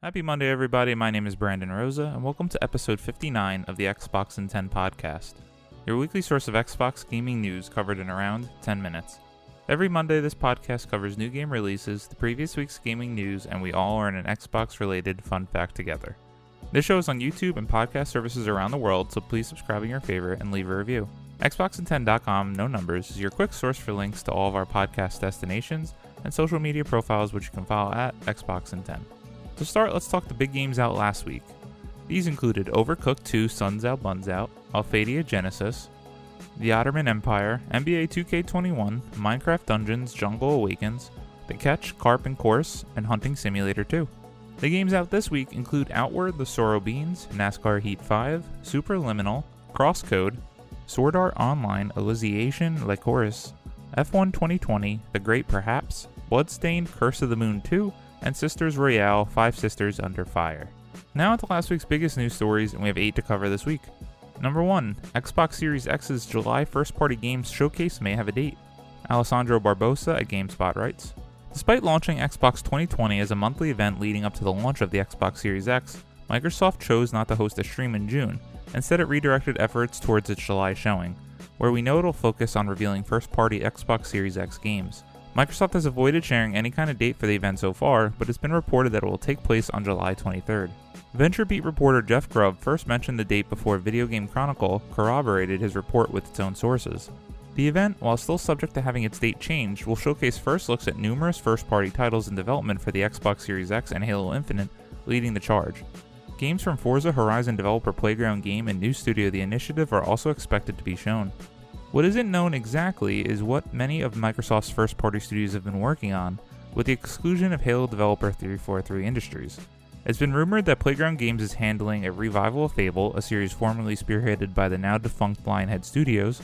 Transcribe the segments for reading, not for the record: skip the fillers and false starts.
Happy Monday, everybody. My name is Brandon Rosa, and welcome to episode 59 of the Xbox in 10 podcast, your weekly source of Xbox gaming news covered in around 10 minutes. Every Monday, this podcast covers new game releases, the previous week's gaming news, and we all learn an Xbox-related fun fact together. This show is on YouTube and podcast services around the world, so please subscribe in your favorite and leave a review. Xboxin10.com, no numbers, is your quick source for links to all of our podcast destinations and social media profiles, which you can follow at Xboxin10. To start, let's talk the big games out last week. These included Overcooked 2 Suns Out Buns Out, Alphadia Genesis, The Ottoman Empire, NBA 2K21, Minecraft Dungeons Jungle Awakens, The Catch, Carp and Course, and Hunting Simulator 2. The games out this week include Outward, The Sorrow Beans, NASCAR Heat 5, Superliminal, Crosscode, Sword Art Online, Elysiation Lycoris, F1 2020, The Great Perhaps, Bloodstained Curse of the Moon 2, and Sisters Royale 5 Sisters Under Fire. Now onto last week's biggest news stories, and we have 8 to cover this week. Number 1, Xbox Series X's July first-party games showcase may have a date. Alessandro Barbosa at GameSpot writes, despite launching Xbox 2020 as a monthly event leading up to the launch of the Xbox Series X, Microsoft chose not to host a stream in June. Instead, it redirected efforts towards its July showing, where we know it'll focus on revealing first-party Xbox Series X games. Microsoft has avoided sharing any kind of date for the event so far, but it's been reported that it will take place on July 23rd. VentureBeat reporter Jeff Grubb first mentioned the date before Video Game Chronicle corroborated his report with its own sources. The event, while still subject to having its date changed, will showcase first looks at numerous first-party titles in development for the Xbox Series X and Halo Infinite, leading the charge. Games from Forza Horizon developer Playground Game and new studio The Initiative are also expected to be shown. What isn't known exactly is what many of Microsoft's first-party studios have been working on, with the exclusion of Halo developer 343 Industries. It's been rumored that Playground Games is handling a revival of Fable, a series formerly spearheaded by the now-defunct Lionhead Studios,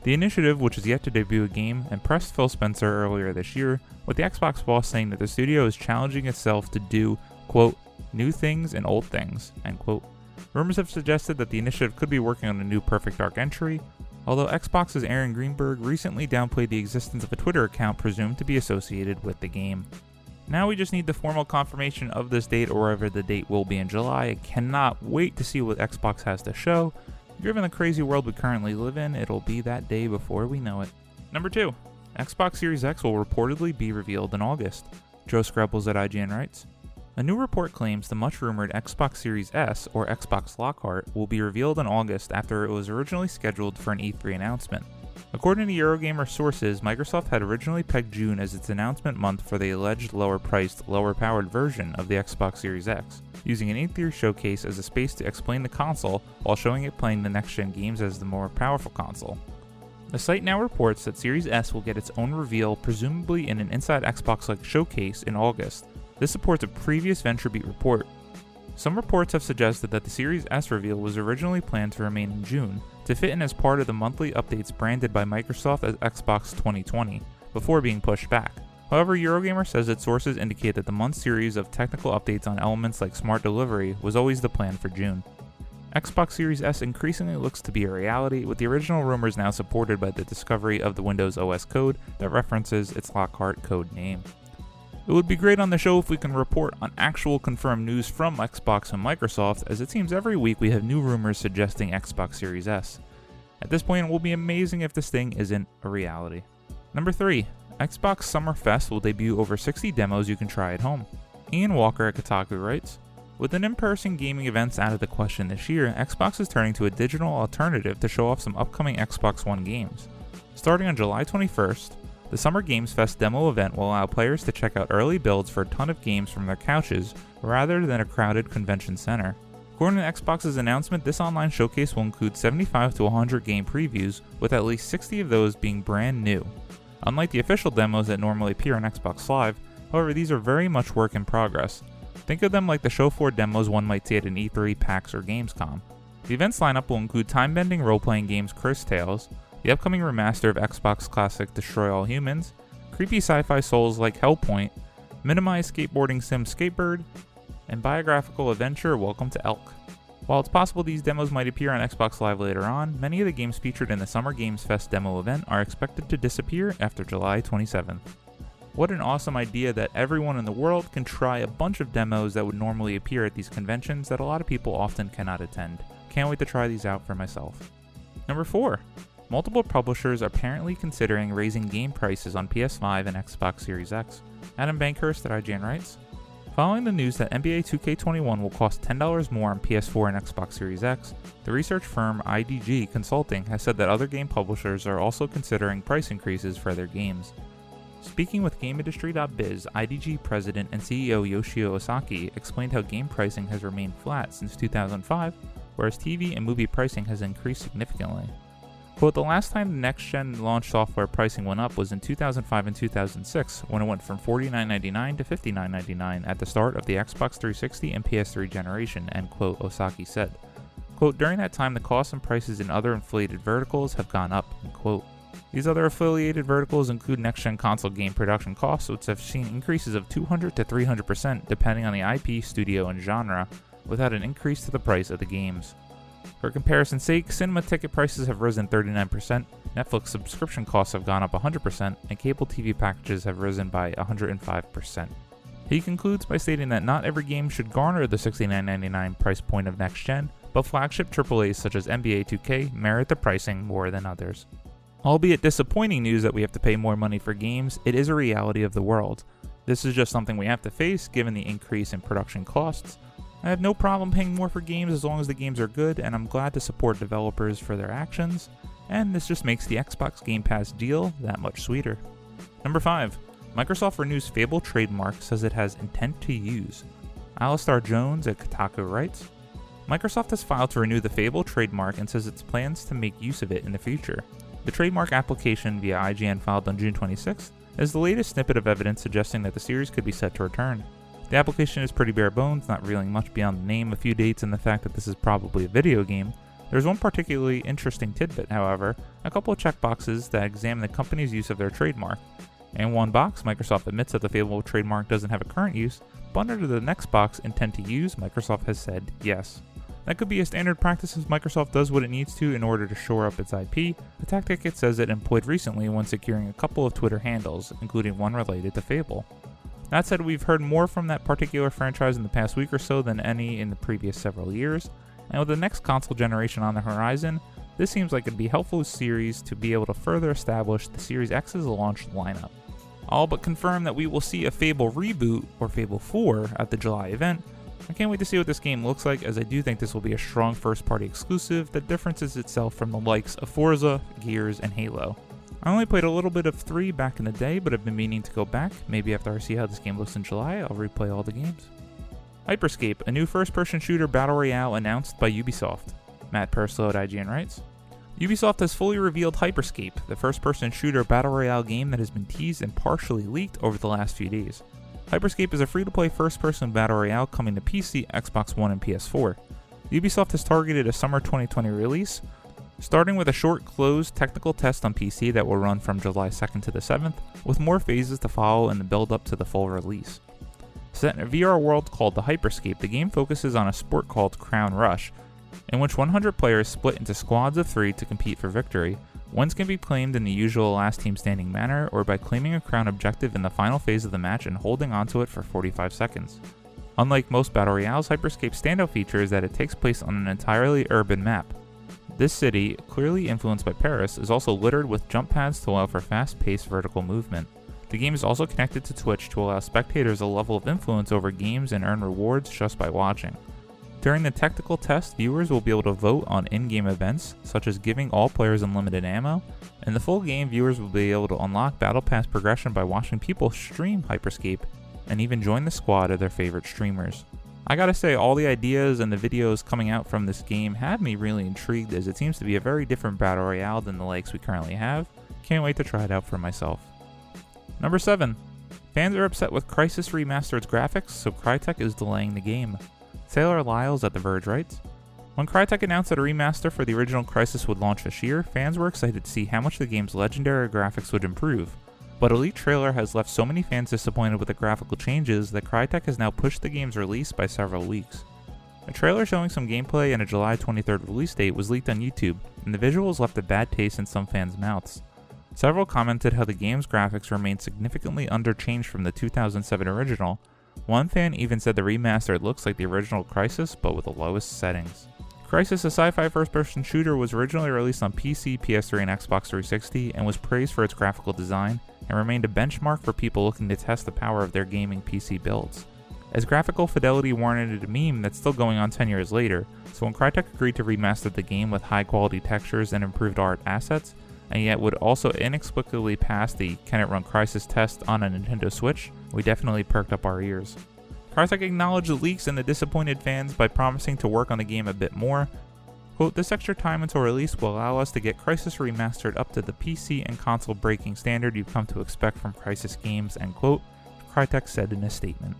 The Initiative, which is yet to debut a game, and pressed Phil Spencer earlier this year, with the Xbox boss saying that the studio is challenging itself to do, quote, new things and old things, end quote. Rumors have suggested that The Initiative could be working on a new Perfect Dark entry, although Xbox's Aaron Greenberg recently downplayed the existence of a Twitter account presumed to be associated with the game. Now we just need the formal confirmation of this date or wherever the date will be in July. I cannot wait to see what Xbox has to show. Given the crazy world we currently live in, it'll be that day before we know it. Number 2, Xbox Series X will reportedly be revealed in August. Joe Scrabbles at IGN writes, a new report claims the much-rumored Xbox Series S, or Xbox Lockhart, will be revealed in August after it was originally scheduled for an E3 announcement. According to Eurogamer sources, Microsoft had originally pegged June as its announcement month for the alleged lower-priced, lower-powered version of the Xbox Series X, using an E3 showcase as a space to explain the console while showing it playing the next-gen games as the more powerful console. The site now reports that Series S will get its own reveal, presumably in an Inside Xbox-like showcase in August. This supports a previous VentureBeat report. Some reports have suggested that the Series S reveal was originally planned to remain in June, to fit in as part of the monthly updates branded by Microsoft as Xbox 2020, before being pushed back. However, Eurogamer says its sources indicate that the month's series of technical updates on elements like smart delivery was always the plan for June. Xbox Series S increasingly looks to be a reality, with the original rumors now supported by the discovery of the Windows OS code that references its Lockhart code name. It would be great on the show if we can report on actual confirmed news from Xbox and Microsoft, as it seems every week we have new rumors suggesting Xbox Series S. At this point, it will be amazing if this thing isn't a reality. Number 3, Xbox Summer Fest will debut over 60 demos you can try at home. Ian Walker at Kotaku writes, with an in-person gaming events out of the question this year, Xbox is turning to a digital alternative to show off some upcoming Xbox One games. Starting on July 21st, the Summer Games Fest demo event will allow players to check out early builds for a ton of games from their couches, rather than a crowded convention center. According to Xbox's announcement, this online showcase will include 75 to 100 game previews, with at least 60 of those being brand new. Unlike the official demos that normally appear on Xbox Live, however, these are very much work in progress. Think of them like the show floor demos one might see at an E3, PAX, or Gamescom. The event's lineup will include time-bending role-playing games Crysis Tales, the upcoming remaster of Xbox classic Destroy All Humans, creepy sci-fi souls like Hellpoint, minimized skateboarding sim Skatebird, and biographical adventure Welcome to Elk. While it's possible these demos might appear on Xbox Live later on, many of the games featured in the Summer Games Fest demo event are expected to disappear after July 27th. What an awesome idea that everyone in the world can try a bunch of demos that would normally appear at these conventions that a lot of people often cannot attend. Can't wait to try these out for myself. Number 4. Multiple publishers are apparently considering raising game prices on PS5 and Xbox Series X. Adam Bankhurst at IGN writes, following the news that NBA 2K21 will cost $10 more on PS4 and Xbox Series X, the research firm IDG Consulting has said that other game publishers are also considering price increases for their games. Speaking with GameIndustry.biz, IDG president and CEO Yoshio Osaki explained how game pricing has remained flat since 2005, whereas TV and movie pricing has increased significantly. Quote, the last time the next-gen launch software pricing went up was in 2005 and 2006, when it went from $49.99 to $59.99 at the start of the Xbox 360 and PS3 generation, end quote, Osaki said. Quote, during that time the costs and prices in other inflated verticals have gone up, end quote. These other affiliated verticals include next-gen console game production costs, which have seen increases of 200 to 300% depending on the IP, studio, and genre, without an increase to the price of the games. For comparison's sake, cinema ticket prices have risen 39%, Netflix subscription costs have gone up 100%, and cable TV packages have risen by 105%. He concludes by stating that not every game should garner the $69.99 price point of next-gen, but flagship AAAs such as NBA 2K merit the pricing more than others. Albeit disappointing news that we have to pay more money for games, it is a reality of the world. This is just something we have to face given the increase in production costs. I have no problem paying more for games as long as the games are good, and I'm glad to support developers for their actions, and this just makes the Xbox Game Pass deal that much sweeter. Number 5. Microsoft renews Fable Trademark, says it has intent to use. Alistair Jones at Kotaku writes, Microsoft has filed to renew the Fable trademark and says it plans to make use of it in the future. The trademark application via IGN filed on June 26th is the latest snippet of evidence suggesting that the series could be set to return. The application is pretty bare bones, not revealing much beyond the name, a few dates, and the fact that this is probably a video game. There's one particularly interesting tidbit, however, a couple of checkboxes that examine the company's use of their trademark. In one box, Microsoft admits that the Fable trademark doesn't have a current use, but under the next box, intent to use, Microsoft has said yes. That could be a standard practice as Microsoft does what it needs to in order to shore up its IP, a tactic it says it employed recently when securing a couple of Twitter handles, including one related to Fable. That said, we've heard more from that particular franchise in the past week or so than any in the previous several years, and with the next console generation on the horizon, this seems like it'd be helpful to series to be able to further establish the Series X's launch lineup. All but confirm that we will see a Fable reboot, or Fable 4, at the July event. I can't wait to see what this game looks like, as I do think this will be a strong first-party exclusive that differences itself from the likes of Forza, Gears, and Halo. I only played a little bit of 3 back in the day, but I've been meaning to go back. Maybe after I see how this game looks in July, I'll replay all the games. Hyperscape, a new first-person shooter battle royale announced by Ubisoft. Matt Purslow at IGN writes, Ubisoft has fully revealed Hyperscape, the first-person shooter battle royale game that has been teased and partially leaked over the last few days. Hyperscape is a free-to-play first-person battle royale coming to PC, Xbox One, and PS4. Ubisoft has targeted a summer 2020 release, starting with a short closed technical test on PC that will run from July 2nd to the 7th, with more phases to follow in the build-up to the full release. Set in a VR world called the Hyperscape, the game focuses on a sport called Crown Rush, in which 100 players split into squads of 3 to compete for victory. Wins can be claimed in the usual last team standing manner, or by claiming a crown objective in the final phase of the match and holding onto it for 45 seconds. Unlike most battle royales, Hyperscape's standout feature is that it takes place on an entirely urban map. This city, clearly influenced by Paris, is also littered with jump pads to allow for fast-paced vertical movement. The game is also connected to Twitch to allow spectators a level of influence over games and earn rewards just by watching. During the technical test, viewers will be able to vote on in-game events, such as giving all players unlimited ammo. In the full game, viewers will be able to unlock Battle Pass progression by watching people stream Hyperscape, and even join the squad of their favorite streamers. I gotta say, all the ideas and the videos coming out from this game have me really intrigued, as it seems to be a very different battle royale than the likes we currently have. Can't wait to try it out for myself. Number 7. Fans are upset with Crysis Remastered's graphics, so Crytek is delaying the game. Taylor Lyles at The Verge writes, when Crytek announced that a remaster for the original Crysis would launch this year, fans were excited to see how much the game's legendary graphics would improve. But a leaked trailer has left so many fans disappointed with the graphical changes that Crytek has now pushed the game's release by several weeks. A trailer showing some gameplay and a July 23rd release date was leaked on YouTube, and the visuals left a bad taste in some fans' mouths. Several commented how the game's graphics remained significantly underchanged from the 2007 original. One fan even said the remastered looks like the original Crysis, but with the lowest settings. Crysis, a sci-fi first-person shooter, was originally released on PC, PS3, and Xbox 360, and was praised for its graphical design, and remained a benchmark for people looking to test the power of their gaming PC builds. As graphical fidelity warranted a meme that's still going on 10 years later, so when Crytek agreed to remaster the game with high-quality textures and improved art assets, and yet would also inexplicably pass the "Can it run Crysis" test on a Nintendo Switch, we definitely perked up our ears. Crytek acknowledged the leaks and the disappointed fans by promising to work on the game a bit more. Quote, "This extra time until release will allow us to get Crysis remastered up to the PC and console breaking standard you've come to expect from Crysis games," end quote, Crytek said in a statement.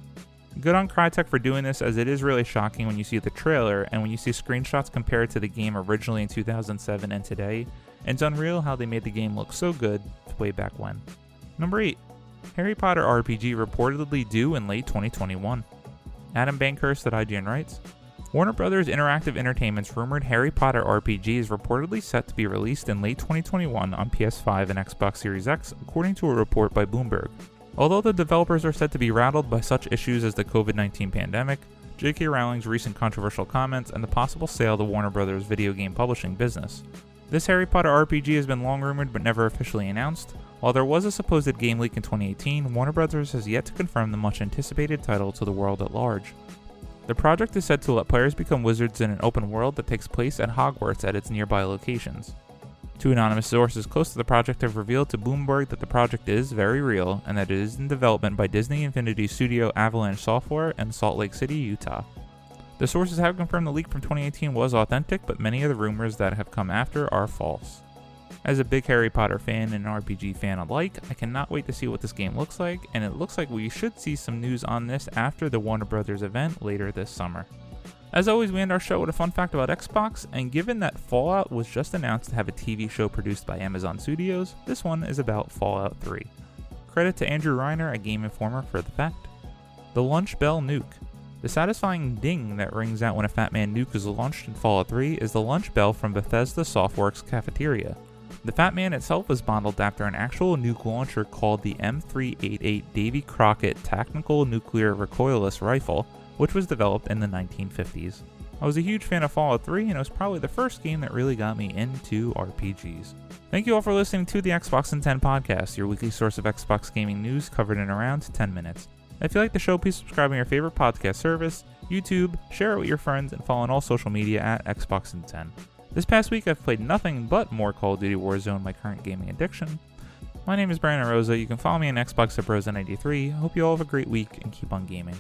Good on Crytek for doing this, as it is really shocking when you see the trailer and when you see screenshots compared to the game originally in 2007 and today. It's unreal how they made the game look so good way back when. Number 8. Harry Potter RPG reportedly due in late 2021. Adam Bankhurst at IGN writes, Warner Bros. Interactive Entertainment's rumored Harry Potter RPG is reportedly set to be released in late 2021 on PS5 and Xbox Series X, according to a report by Bloomberg. Although the developers are said to be rattled by such issues as the COVID-19 pandemic, J.K. Rowling's recent controversial comments, and the possible sale to Warner Bros. Video game publishing business. This Harry Potter RPG has been long rumored but never officially announced. While there was a supposed game leak in 2018, Warner Bros. Has yet to confirm the much anticipated title to the world at large. The project is said to let players become wizards in an open world that takes place at Hogwarts at its nearby locations. Two anonymous sources close to the project have revealed to Bloomberg that the project is very real and that it is in development by Disney Infinity studio Avalanche Software in Salt Lake City, Utah. The sources have confirmed the leak from 2018 was authentic, but many of the rumors that have come after are false. As a big Harry Potter fan and an RPG fan alike, I cannot wait to see what this game looks like, and it looks like we should see some news on this after the Warner Bros. Event later this summer. As always, we end our show with a fun fact about Xbox, and given that Fallout was just announced to have a TV show produced by Amazon Studios, this one is about Fallout 3. Credit to Andrew Reiner at Game Informer for the fact. The Lunch Bell Nuke. The satisfying ding that rings out when a Fat Man nuke is launched in Fallout 3 is the lunch bell from Bethesda Softworks cafeteria. The Fat Man itself was modeled after an actual nuke launcher called the M388 Davy Crockett Tactical Nuclear Recoilless Rifle, which was developed in the 1950s. I was a huge fan of Fallout 3, and it was probably the first game that really got me into RPGs. Thank you all for listening to the Xbox in 10 podcast, your weekly source of Xbox gaming news covered in around 10 minutes. If you like the show, please subscribe on your favorite podcast service, YouTube, share it with your friends, and follow on all social media at Xbox in 10. This past week, I've played nothing but more Call of Duty Warzone, my current gaming addiction. My name is Brandon Rosa. You can follow me on Xbox at Rosa93. Hope you all have a great week and keep on gaming.